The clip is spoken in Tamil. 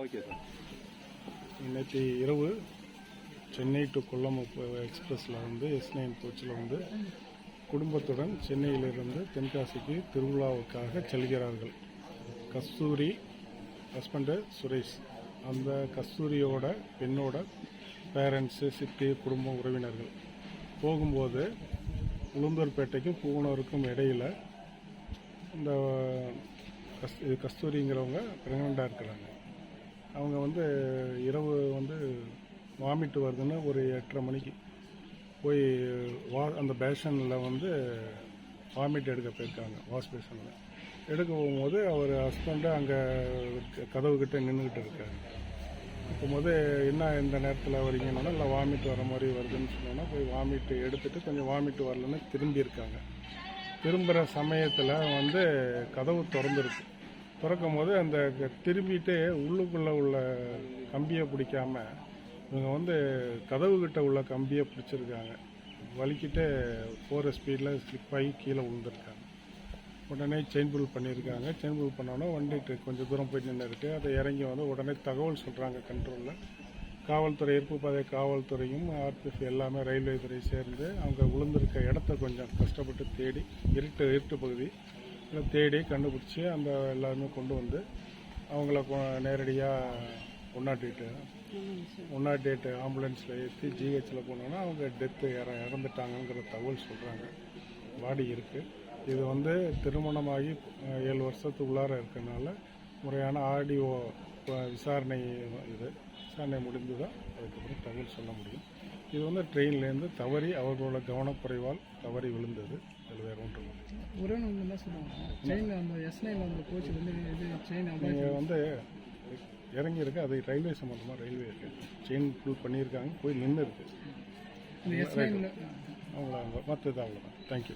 Okay sir. நேற்று இரவு சென்னை டு கொல்லம் எக்ஸ்பிரஸில் வந்து S9 கோச்சில் வந்து குடும்பத்துடன் சென்னையிலிருந்து தென்காசிக்கு திருவிழாவுக்காக செல்கிறார்கள். கஸ்தூரி ஹஸ்பண்டு சுரேஷ், அந்த கஸ்தூரியோட பெண்ணோட பேரண்ட்ஸு, சித்தி, குடும்ப உறவினர்கள் போகும்போது உளுந்தூர்பேட்டைக்கும் பூவனூருக்கும் இடையில் இந்த கஸ்தூரிங்கிறவங்க ப்ரெக்னெண்ட்டாக இருக்கிறாங்க. அவங்க வந்து இரவு வந்து வாமிட் வருதுன்னு ஒரு 8:30 மணிக்கு போய் அந்த பேஷனில் வந்து வாமிட் எடுக்க போயிருக்காங்க. வாஷ் பேஷனில் எடுக்க போகும்போது அவர் ஹஸ்பண்டு அங்கே கதவுக்கிட்ட நின்றுக்கிட்டு இருக்காங்க. இருக்கும்போது என்ன இந்த நேரத்தில் வரீங்கன்னா, இல்லை வாமிட் வர மாதிரி வருதுன்னு சொன்னோன்னா போய் வாமிட் எடுத்துகிட்டு கொஞ்சம் வாமிட் வரலன்னு திரும்பியிருக்காங்க. திரும்புகிற சமயத்தில் வந்து கதவு திறந்துருக்கு. திறக்கும் போது அந்த திரும்பிட்டு உள்ளுக்குள்ளே உள்ள கம்பியை பிடிக்காம இவங்க வந்து கதவுக்கிட்ட உள்ள கம்பியை பிடிச்சிருக்காங்க. வலிக்கிட்டு போகிற ஸ்பீடில் ஸ்லிப் ஆகி கீழே விழுந்துருக்காங்க. உடனே செயின் புல் பண்ணியிருக்காங்க. செயின் புல் பண்ணோன்னா வண்டிட்டு கொஞ்சம் தூரம் போய் நின்று இருக்குது. அதை இறங்கி வந்து உடனே தகவல் சொல்கிறாங்க கண்ட்ரோலில். காவல்துறை, இருப்பு பாதை காவல்துறையும் RPF எல்லாமே ரயில்வே துறை சேர்ந்து அவங்க விழுந்திருக்க இடத்த கொஞ்சம் கஷ்டப்பட்டு தேடி இருட்டு பகுதி தேடி கண்டுபிடிச்சி அந்த எல்லாருமே கொண்டு வந்து அவங்கள நேரடியாக 108 ஆம்புலன்ஸில் ஏற்றி GHல் போனோன்னா அவங்க டெத்து இறந்துட்டாங்கங்கிற தகவல் சொல்கிறாங்க. பாடி இருக்குது. இது வந்து திருமணமாகி 7 வருஷத்துக்குள்ளார இருக்கிறதுனால முறையான RDO விசாரணை முடிந்து தான் அதுக்கப்புறம் தகவல் சொல்ல முடியும். இது வந்து ட்ரெயின்லேருந்து தவறி அவர்களோட கவனக்குறைவால் தவறி விழுந்தது. அதில் வேறு ஒன்றும் உறவினர் என்ன சொல்லுவாங்க, செயின் அந்த S9 அந்த கோச்சில் வந்து இது செயின் நீங்கள் வந்து இறங்கியிருக்கு. அது ரயில்வே சம்மந்தமாக ரயில்வே இருக்குது. செயின் புல் பண்ணியிருக்காங்க, போய் நின்று இருக்குது. இந்த S9 அவங்கள மற்றது அவ்வளோதான். தேங்க்யூ.